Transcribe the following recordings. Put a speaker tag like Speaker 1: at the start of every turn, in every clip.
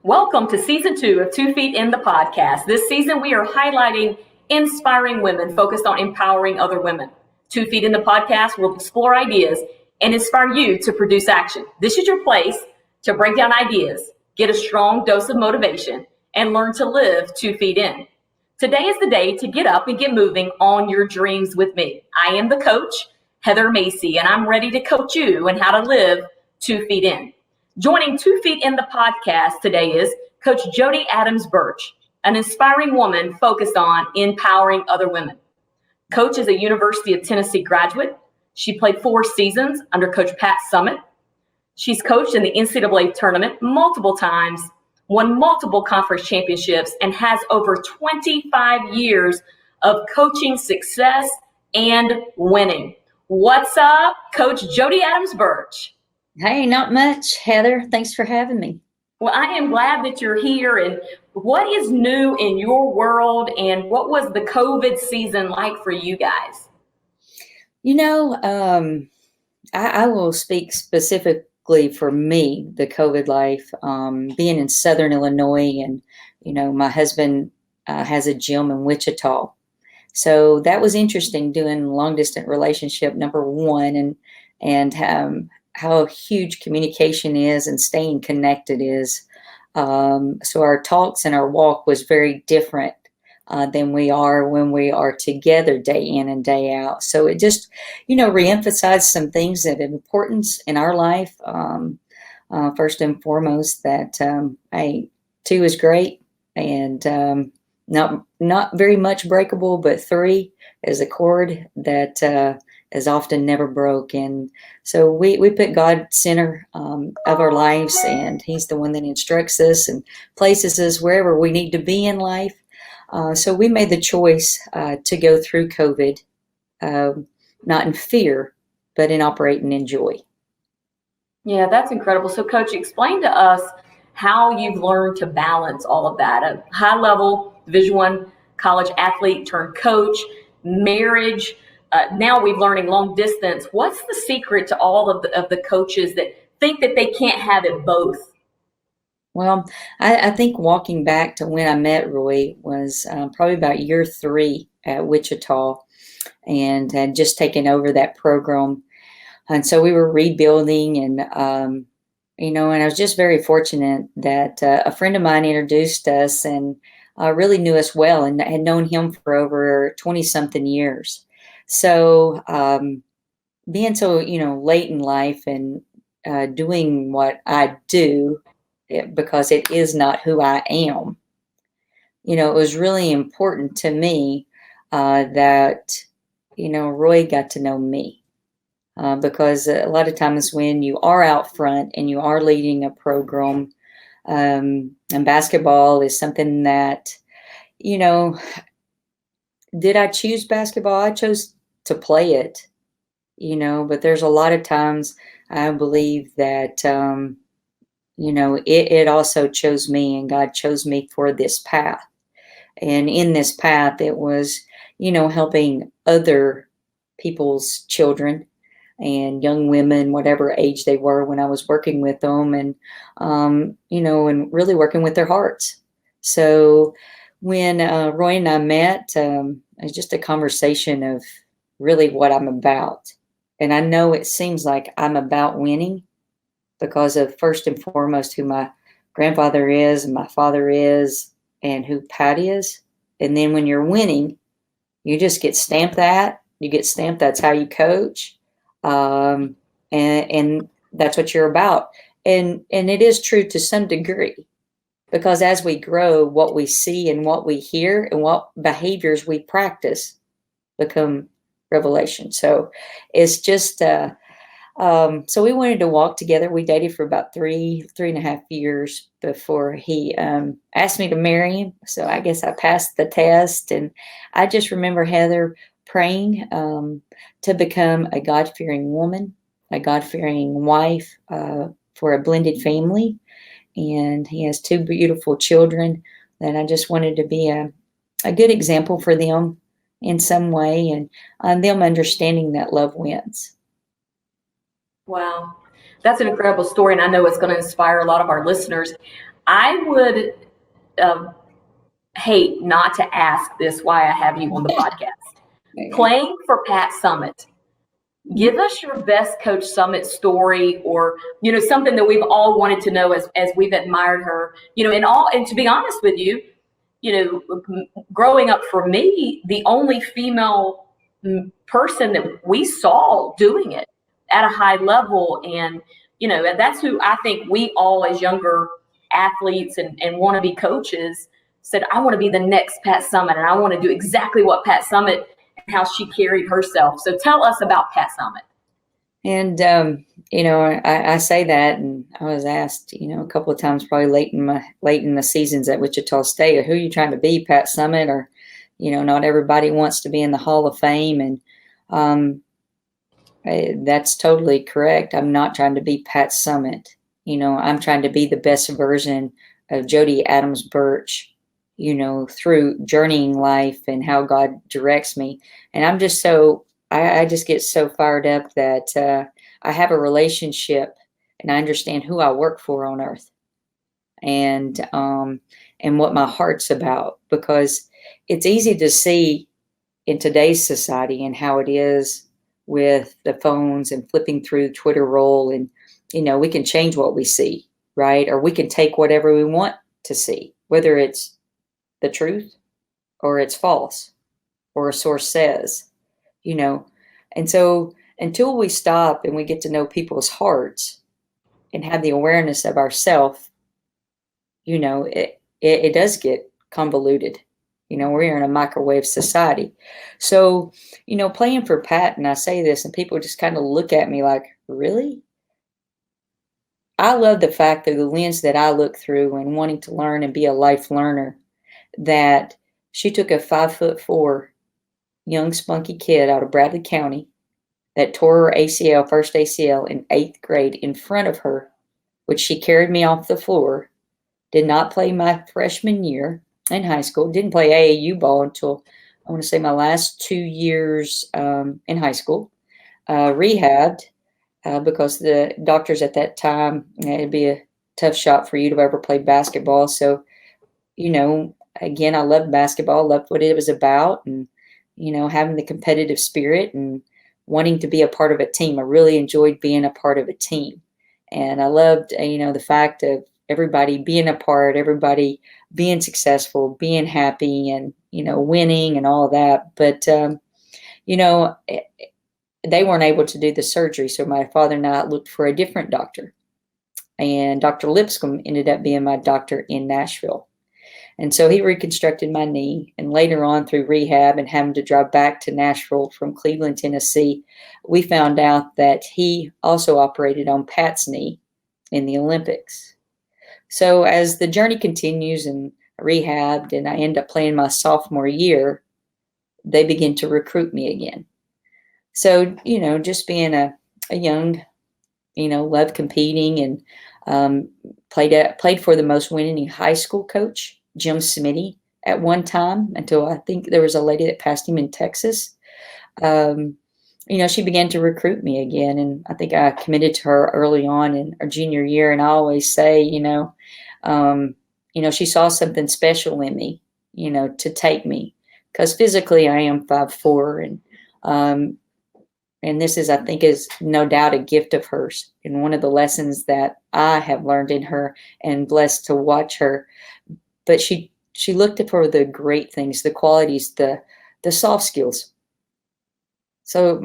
Speaker 1: Welcome to season 2 of 2 Feet in the podcast. This season, we are highlighting inspiring women focused on empowering other women. 2 Feet in the podcast will explore ideas and inspire you to produce action. This is your place to break down ideas, get a strong dose of motivation, and learn to live 2 feet in. Today is the day to get up and get moving on your dreams with me. I am the coach, Heather Macy, and I'm ready to coach you on how to live 2 feet in. Joining 2 Feet in the podcast today is Coach Jody Adams-Birch, an inspiring woman focused on empowering other women. Coach is a University of Tennessee graduate. She played 4 seasons under Coach Pat Summitt. She's coached in the NCAA tournament multiple times, won multiple conference championships, and has over 25 years of coaching success and winning. What's up, Coach Jody Adams-Birch?
Speaker 2: Hey, not much, Heather. Thanks for having me.
Speaker 1: Well, I am glad that you're here. And what is new in your world, and what was the COVID season like for you guys?
Speaker 2: You know, I will speak specifically for me, the COVID life, being in Southern Illinois, and, my husband has a gym in Wichita. So that was interesting doing long distance relationship, number one, and how huge communication is and staying connected is. So our talks and our walk was very different than we are when we are together day in and day out. So it just, reemphasized some things that have importance in our life. First and foremost, that 2 is great, and not very much breakable, but 3 is a cord that is often never broke. And so we put God center of our lives, and He's the one that instructs us and places us wherever we need to be in life. So we made the choice to go through COVID, not in fear, but in operating in joy.
Speaker 1: Yeah, that's incredible. So, Coach, explain to us how you've learned to balance all of that. A high-level Division I college athlete turned coach, marriage. Now we're learning long distance. What's the secret to all of the coaches that think that they can't have it both?
Speaker 2: Well, I think walking back to when I met Roy was probably about year 3 at Wichita, and had just taken over that program. And so we were rebuilding, and, and I was just very fortunate that a friend of mine introduced us, and really knew us well, and had known him for over 20-something years. So being so, late in life, and doing what I do, because it is not who I am, it was really important to me that, Roy got to know me. Because a lot of times when you are out front and you are leading a program, and basketball is something that, did I choose basketball? I chose to play it, but there's a lot of times I believe that, it also chose me, and God chose me for this path. And in this path, it was, helping other people's children and young women, whatever age they were when I was working with them, and, and really working with their hearts. So when Roy and I met, it was just a conversation of really what I'm about. And I know it seems like I'm about winning because of, first and foremost, who my grandfather is and my father is, and who Pat is. And then when you're winning, you just get stamped that. You get stamped that's how you coach. And that's what you're about. And it is true to some degree, because as we grow, what we see and what we hear and what behaviors we practice become revelation. So it's just, so we wanted to walk together. We dated for about 3.5 years before he asked me to marry him. So I guess I passed the test. And I just remember, Heather, praying to become a God-fearing woman, a God-fearing wife for a blended family. And he has 2 beautiful children that I just wanted to be a good example for them in some way, and them understanding that love wins.
Speaker 1: Wow. That's an incredible story, and I know it's going to inspire a lot of our listeners. I would hate not to ask this why I have you on the podcast. Playing for Pat Summitt. Give us your best Coach Summitt story, or something that we've all wanted to know as we've admired her. And to be honest with you, growing up for me, the only female person that we saw doing it at a high level, and that's who I think we all as younger athletes and want to be coaches said, I want to be the next Pat Summitt, and I want to do exactly what Pat Summitt and how she carried herself. So tell us about Pat Summitt.
Speaker 2: And, I say that, and I was asked, a couple of times, probably late in the seasons at Wichita State, who are you trying to be, Pat Summitt? Or, not everybody wants to be in the Hall of Fame. And that's totally correct. I'm not trying to be Pat Summitt. I'm trying to be the best version of Jody Adams-Birch, through journeying life and how God directs me. And I'm just I just get so fired up that I have a relationship and I understand who I work for on earth, and what my heart's about, because it's easy to see in today's society and how it is with the phones and flipping through Twitter roll, and we can change what we see, right? Or we can take whatever we want to see, whether it's the truth or it's false or a source says. And so until we stop and we get to know people's hearts and have the awareness of ourself, it does get convoluted. We're in a microwave society. So, playing for Pat, and I say this and people just kind of look at me like, really? I love the fact that the lens that I look through and wanting to learn and be a life learner, that she took a 5'4" young spunky kid out of Bradley County that tore her ACL, first ACL, in 8th grade in front of her, which she carried me off the floor, did not play my freshman year in high school, didn't play AAU ball until, I want to say, my last 2 years in high school, rehabbed because the doctors at that time, it'd be a tough shot for you to ever play basketball. So, again, I loved basketball, loved what it was about, and having the competitive spirit and wanting to be a part of a team. I really enjoyed being a part of a team. And I loved, the fact of everybody being a part, everybody being successful, being happy, and, winning and all of that. But, they weren't able to do the surgery. So my father and I looked for a different doctor. And Dr. Lipscomb ended up being my doctor in Nashville. And so he reconstructed my knee, and later on through rehab and having to drive back to Nashville from Cleveland, Tennessee, we found out that he also operated on Pat's knee in the Olympics. So as the journey continues and rehabbed and I end up playing my sophomore year, they begin to recruit me again. So, just being a young, loved competing, and played for the most winning high school coach, Jim Summitt, at one time, until I think there was a lady that passed him in Texas. She began to recruit me again, and I think I committed to her early on in our junior year. And I always say, she saw something special in me, to take me, because physically I am 5'4", and this is, I think, is no doubt a gift of hers, and one of the lessons that I have learned in her and blessed to watch her. But she looked for the great things, the qualities, the soft skills. So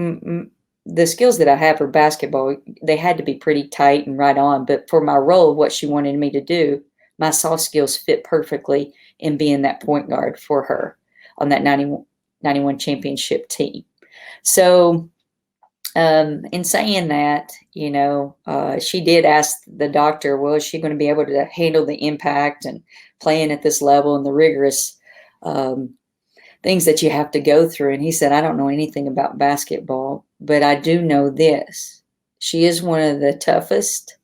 Speaker 2: the skills that I have for basketball, they had to be pretty tight and right on. But for my role, what she wanted me to do, my soft skills fit perfectly in being that point guard for her on that 91 championship team. So in saying that, she did ask the doctor, well, is she going to be able to handle the impact and playing at this level and the rigorous things that you have to go through? And he said, I don't know anything about basketball, but I do know this. She is one of the toughest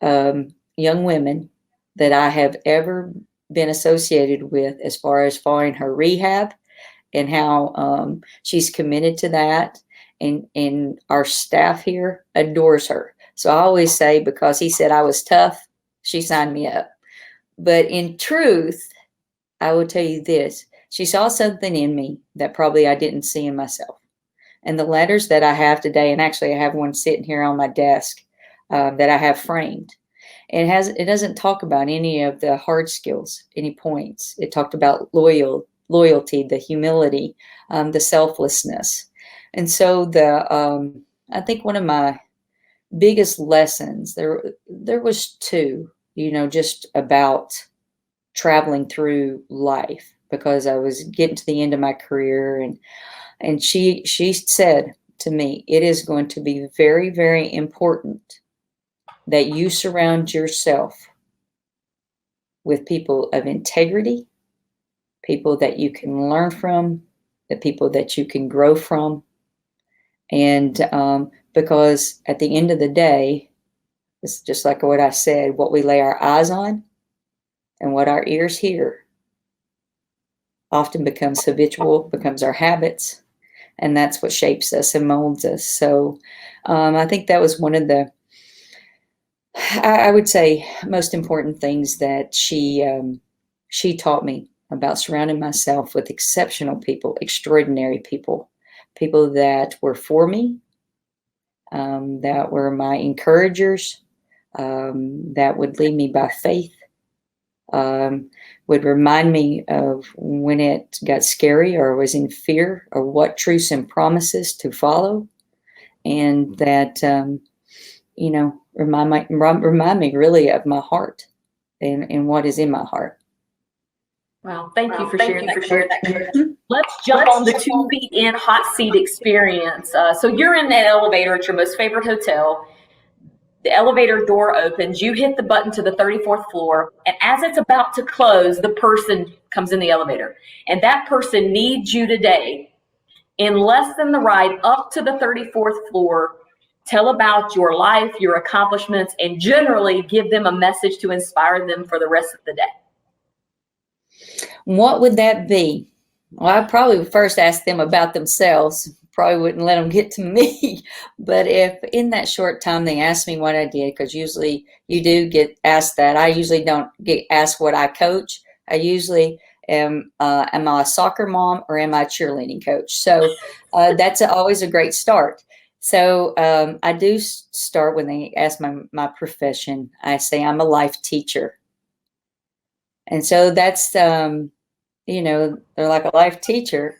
Speaker 2: young women that I have ever been associated with, as far as following her rehab and how she's committed to that. And our staff here adores her. So I always say, because he said I was tough, she signed me up. But in truth, I will tell you this. She saw something in me that probably I didn't see in myself. And the letters that I have today, and actually I have one sitting here on my desk that I have framed. It doesn't talk about any of the hard skills, any points. It talked about loyalty, the humility, the selflessness. And so I think one of my biggest lessons, there was two, just about traveling through life, because I was getting to the end of my career, and she said to me, it is going to be very, very important that you surround yourself with people of integrity, people that you can learn from, the people that you can grow from. And because at the end of the day, it's just like what I said, what we lay our eyes on and what our ears hear often becomes habitual, becomes our habits, and that's what shapes us and molds us. So I think that was one of the, I would say, most important things that she taught me about surrounding myself with exceptional people, extraordinary people, people that were for me, that were my encouragers, that would lead me by faith, would remind me of when it got scary or was in fear, or what truths and promises to follow, and that remind me really of my heart and what is in my heart.
Speaker 1: Well, thank you for sharing that. Let's jump on the 2 feet in hot seat experience. So you're in that elevator at your most favorite hotel. The elevator door opens, you hit the button to the 34th floor, and as it's about to close, the person comes in the elevator. And that person needs you today. In less than the ride up to the 34th floor, tell about your life, your accomplishments, and generally give them a message to inspire them for the rest of the day.
Speaker 2: What would that be? Well, I probably would first ask them about themselves. Probably wouldn't let them get to me. But if in that short time they ask me what I did, because usually you do get asked that. I usually don't get asked what I coach. I usually am I a soccer mom or am I a cheerleading coach? So that's always a great start. So I do start when they ask my profession. I say I'm a life teacher. And so that's, they're like, a life teacher.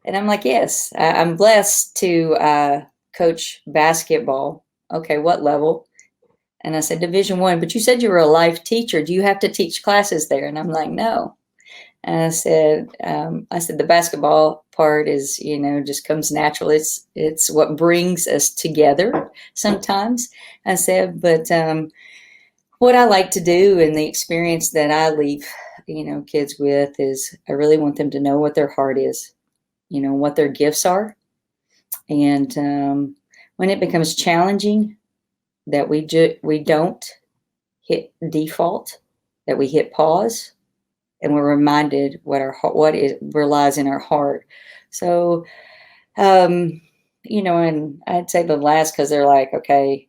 Speaker 2: And I'm like, yes, I'm blessed to coach basketball. Okay, what level? And I said, Division I, but you said you were a life teacher. Do you have to teach classes there? And I'm like, no. And I said, the basketball part is, just comes natural. It's what brings us together sometimes. I said, but what I like to do and the experience that I leave, kids with is I really want them to know what their heart is, what their gifts are. And when it becomes challenging, that we don't hit default, that we hit pause, and we're reminded what lies in our heart. So, and I'd say the last, because they're like, okay,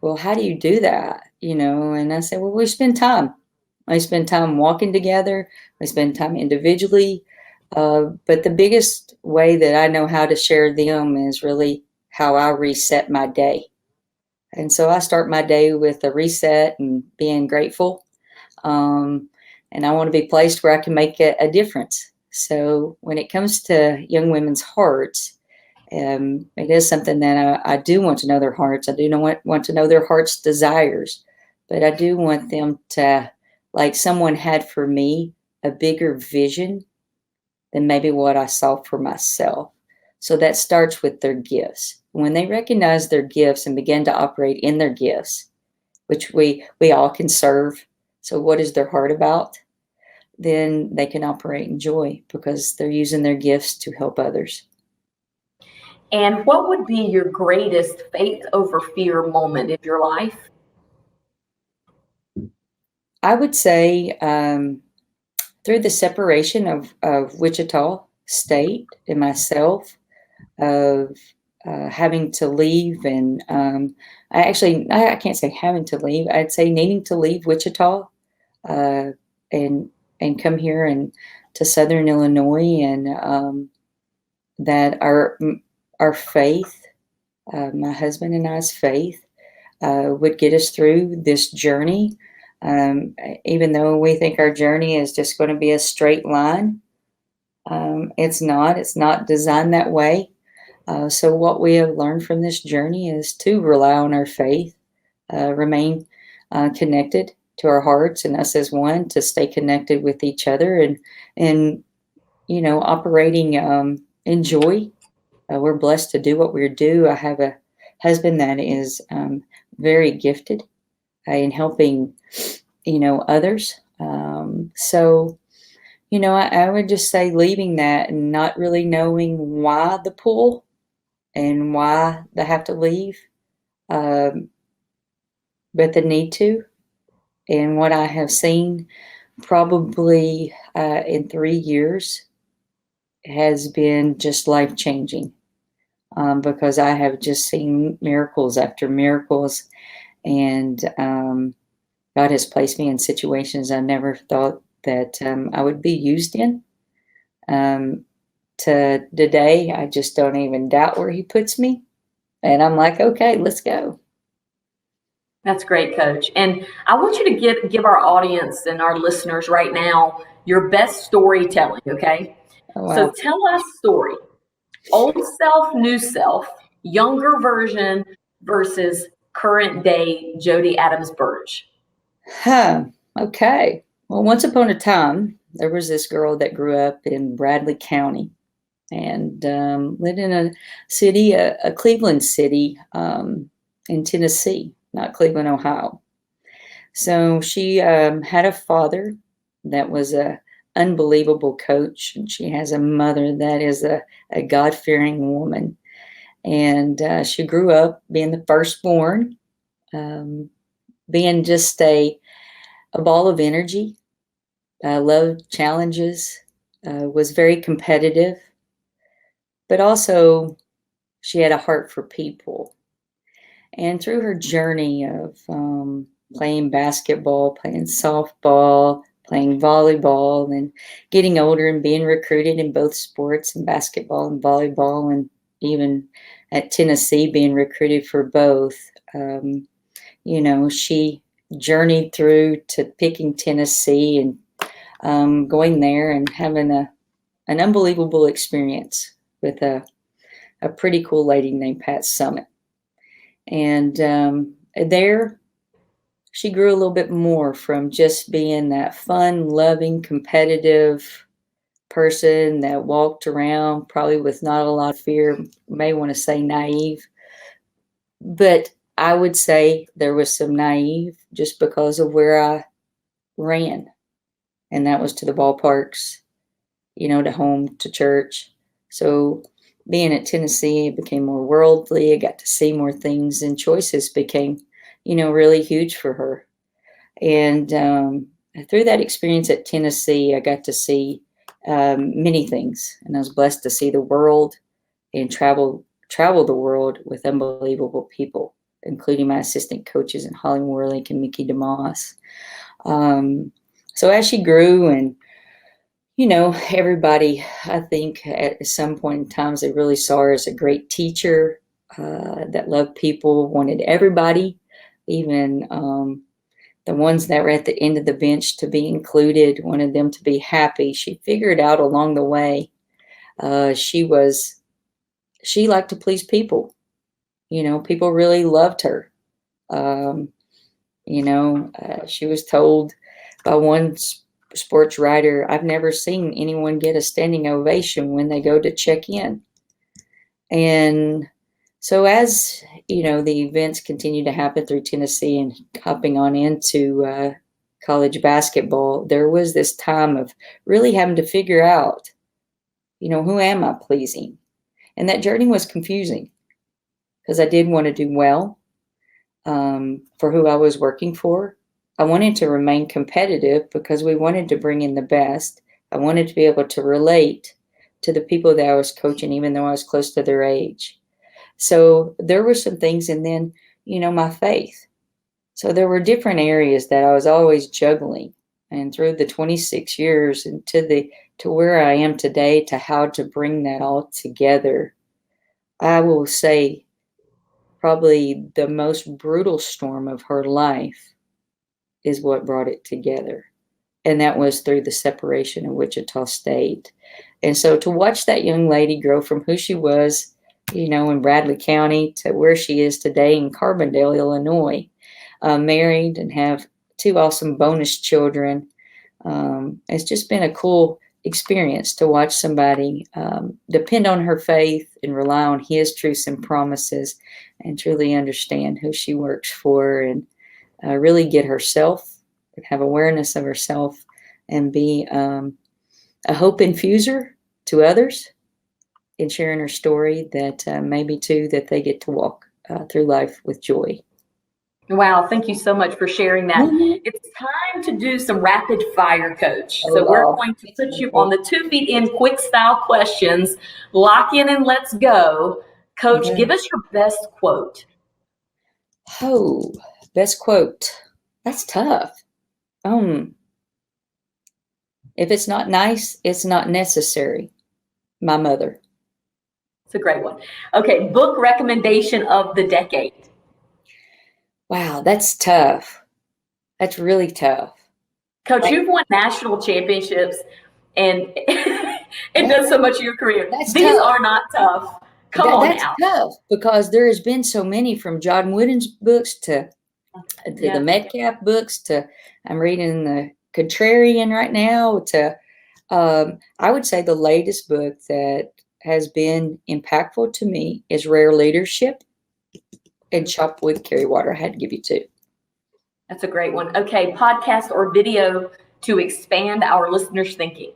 Speaker 2: well, how do you do that? And I said, well, we spend time. I spend time walking together. I spend time individually. But the biggest way that I know how to share them is really how I reset my day. And so I start my day with a reset and being grateful. And I want to be placed where I can make a difference. So when it comes to young women's hearts, it is something that I do want to know their hearts. I do want to know their heart's desires. But I do want them to, like someone had for me, a bigger vision than maybe what I saw for myself. So that starts with their gifts. When they recognize their gifts and begin to operate in their gifts, which we all can serve. So what is their heart about? Then they can operate in joy because they're using their gifts to help others.
Speaker 1: And what would be your greatest faith over fear moment in your life?
Speaker 2: I would say through the separation of Wichita State and myself, of having to leave, and I can't say having to leave. I'd say needing to leave Wichita and come here and to Southern Illinois, and that our faith, my husband and I's faith, would get us through this journey. Even though we think our journey is just going to be a straight line, it's not. It's not designed that way. So what we have learned from this journey is to rely on our faith, remain connected to our hearts and us as one, to stay connected with each other, and operating in joy. We're blessed to do what we do. I have a husband that is very gifted in helping, others. So, I would just say leaving that and not really knowing why the pull and why they have to leave, um, but the need to. And what I have seen probably in 3 years has been just life changing, because I have just seen miracles after miracles, and God has placed me in situations I never thought that I would be used in. To today, I just don't even doubt where He puts me, and I'm like, okay, let's go.
Speaker 1: That's great, Coach. And I want you to give our audience and our listeners right now your best storytelling, okay?
Speaker 2: Oh,
Speaker 1: So
Speaker 2: wow.
Speaker 1: tell us story. Old self, new self, younger version versus current day Jody Adams-Birch.
Speaker 2: Okay. Well, once upon a time, there was this girl that grew up in Bradley County, and lived in a city, a Cleveland city, in Tennessee, not Cleveland, Ohio. So she had a father that was a unbelievable coach, and she has a mother that is a God-fearing woman. And she grew up being the firstborn, um, being just a ball of energy, loved challenges, was very competitive, but also she had a heart for people. And through her journey of playing basketball, playing softball, playing volleyball, and getting older and being recruited in both sports and basketball and volleyball, and even at Tennessee being recruited for both, she journeyed through to picking Tennessee and going there and having an unbelievable experience with a pretty cool lady named Pat Summitt. And there, she grew a little bit more from just being that fun, loving, competitive person that walked around probably with not a lot of fear, may want to say naive. But I would say there was some naive just because of where I ran. And that was to the ballparks, to home, to church. So being at Tennessee, it became more worldly. I got to see more things, and choices became, really huge for her. And through that experience at Tennessee, I got to see many things, and I was blessed to see the world and travel the world with unbelievable people, including my assistant coaches in Holly Warlick and Mickey DeMoss. So as she grew, and everybody, I think at some point in times, they really saw her as a great teacher that loved people, wanted everybody, even the ones that were at the end of the bench, to be included, wanted them to be happy. She figured out along the way, she liked to please people. People really loved her. She was told by one sports writer, I've never seen anyone get a standing ovation when they go to check in. And so as, the events continue to happen through Tennessee and hopping on into college basketball, there was this time of really having to figure out, who am I pleasing? And that journey was confusing because I did want to do well for who I was working for. I wanted to remain competitive because we wanted to bring in the best. I wanted to be able to relate to the people that I was coaching, even though I was close to their age. So there were some things, and then, my faith. So there were different areas that I was always juggling. and through the 26 years and to where I am today, to how to bring that all together, I will say probably the most brutal storm of her life is what brought it together. And that was through the separation of Wichita State. And so to watch that young lady grow from who she was, in Bradley County to where she is today in Carbondale, Illinois, married and have 2 awesome bonus children. It's just been a cool experience to watch somebody depend on her faith and rely on His truths and promises and truly understand who she works for, and really get herself, have awareness of herself, and be a hope infuser to others in sharing her story, that maybe too that they get to walk through life with joy.
Speaker 1: Wow, thank you so much for sharing that.
Speaker 2: Mhm.
Speaker 1: It's time to do some rapid fire, Coach.
Speaker 2: Oh,
Speaker 1: So we're
Speaker 2: wow.
Speaker 1: going to put you on the 2 feet in quick style questions. Lock in and let's go. Coach, give us your best quote.
Speaker 2: Oh, best quote. That's tough. If it's not nice, it's not necessary. My mother.
Speaker 1: It's a great one. Okay, book recommendation of the decade.
Speaker 2: Wow, that's tough. That's really tough.
Speaker 1: Coach, you've won national championships, and it does so much of your career.
Speaker 2: That's
Speaker 1: These
Speaker 2: tough.
Speaker 1: are not tough. Come on
Speaker 2: That's
Speaker 1: now.
Speaker 2: tough, because there has been so many, from John Wooden's books to the Metcalf books to, I'm reading the Contrarian right now, to I would say the latest book that has been impactful to me is Rare Leadership and Shop with Carrie Water. I had to give you 2.
Speaker 1: That's a great one. Okay, podcast or video to expand our listeners' thinking.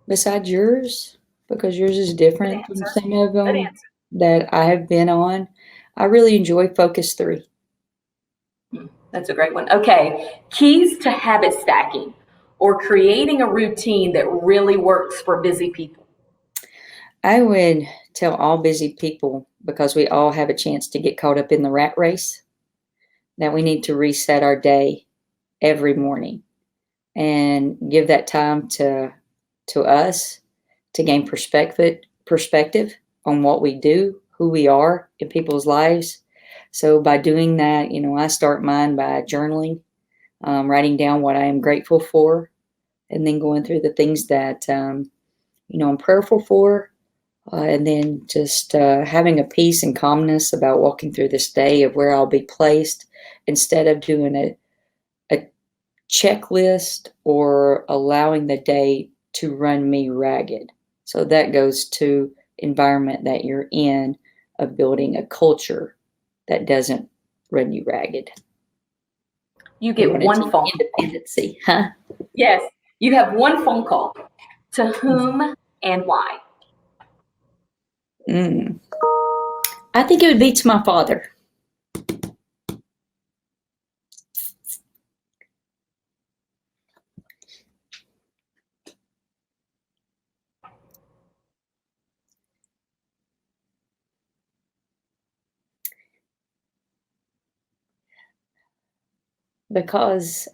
Speaker 2: Besides yours, because yours is different from some of them that I have been on, I really enjoy Focus 3.
Speaker 1: That's a great one. Okay, keys to habit stacking or creating a routine that really works for busy people.
Speaker 2: I would tell all busy people, because we all have a chance to get caught up in the rat race, that we need to reset our day every morning and give that time to us to gain perspective on what we do, who we are in people's lives. So by doing that, I start mine by journaling, writing down what I am grateful for, and then going through the things that I'm prayerful for, and then just having a peace and calmness about walking through this day of where I'll be placed, instead of doing a checklist or allowing the day to run me ragged. So that goes to environment that you're in, of building a culture that doesn't run you ragged.
Speaker 1: You get one phone call.
Speaker 2: Independency, huh?
Speaker 1: Yes, you have one phone call. To whom and why?
Speaker 2: I think it would be to my father. Because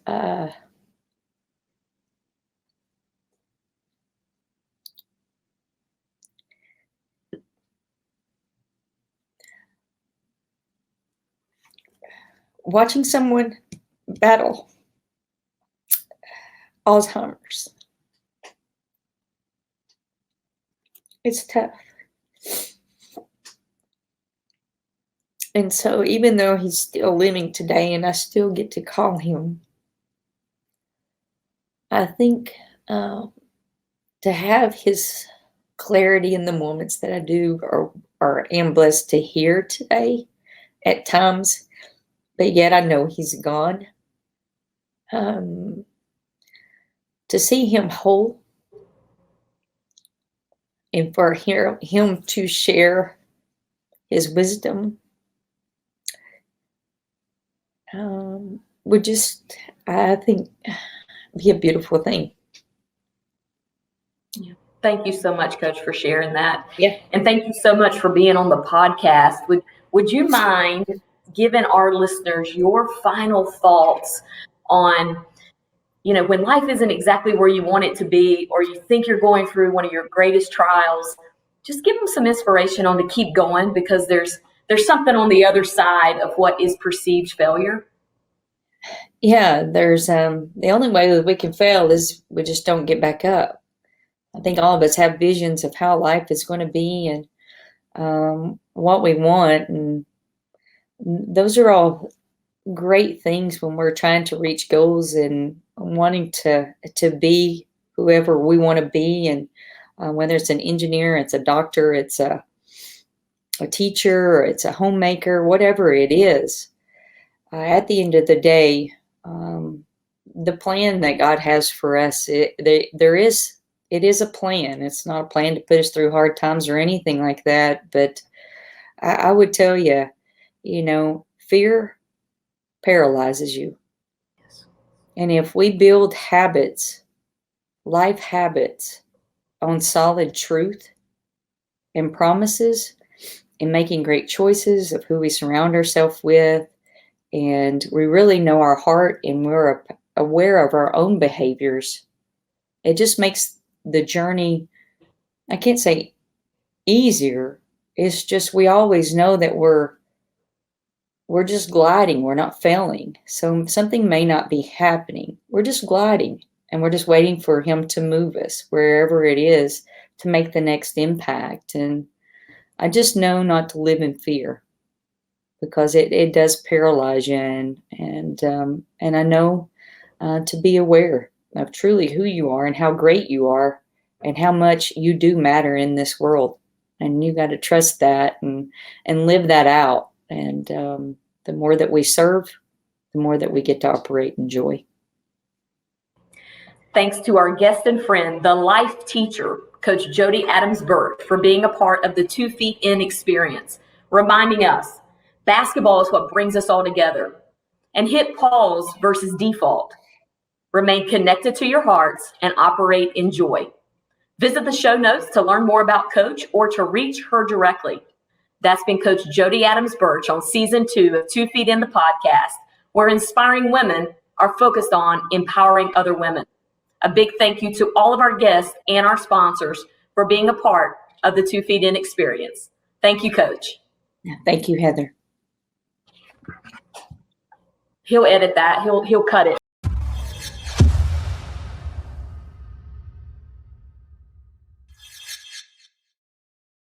Speaker 2: watching someone battle Alzheimer's, it's tough. And so even though he's still living today and I still get to call him, I think to have his clarity in the moments that I do or am blessed to hear today at times, but yet I know he's gone. To see him whole and for him to share his wisdom would just, I think, be a beautiful thing.
Speaker 1: Yeah. Thank you so much, Coach, for sharing that.
Speaker 2: Yeah.
Speaker 1: And thank you so much for being on the podcast. Would you mind giving our listeners your final thoughts on, when life isn't exactly where you want it to be, or you think you're going through one of your greatest trials. Just give them some inspiration on to keep going, because there's something on the other side of what is perceived failure.
Speaker 2: Yeah, there's the only way that we can fail is we just don't get back up. I think all of us have visions of how life is going to be and what we want, and those are all great things when we're trying to reach goals and wanting to be whoever we want to be. And whether it's an engineer, it's a doctor, it's a teacher, or it's a homemaker, whatever it is, at the end of the day, the plan that God has for us, it is a plan. It's not a plan to put us through hard times or anything like that. But I would tell you, fear paralyzes you. And if we build habits, life habits, on solid truth and promises, and making great choices of who we surround ourselves with, and we really know our heart and we're aware of our own behaviors, it just makes the journey, I can't say easier. It's just we always know that we're just gliding. We're not failing. So something may not be happening. We're just gliding, and we're just waiting for him to move us wherever it is to make the next impact. And I just know not to live in fear, because it does paralyze you. And I know to be aware of truly who you are and how great you are and how much you do matter in this world. And you got to trust that and live that out. And the more that we serve, the more that we get to operate in joy.
Speaker 1: Thanks to our guest and friend, the life teacher, Coach Jody Adams-Birch, for being a part of the 2 Feet In experience, reminding us basketball is what brings us all together. And hit pause versus default. Remain connected to your hearts and operate in joy. Visit the show notes to learn more about Coach or to reach her directly. That's been Coach Jody Adams-Birch on Season 2 of 2 Feet In the podcast, where inspiring women are focused on empowering other women. A big thank you to all of our guests and our sponsors for being a part of the 2 Feet In experience. Thank you, Coach.
Speaker 2: Thank you, Heather.
Speaker 1: He'll edit that. He'll cut it.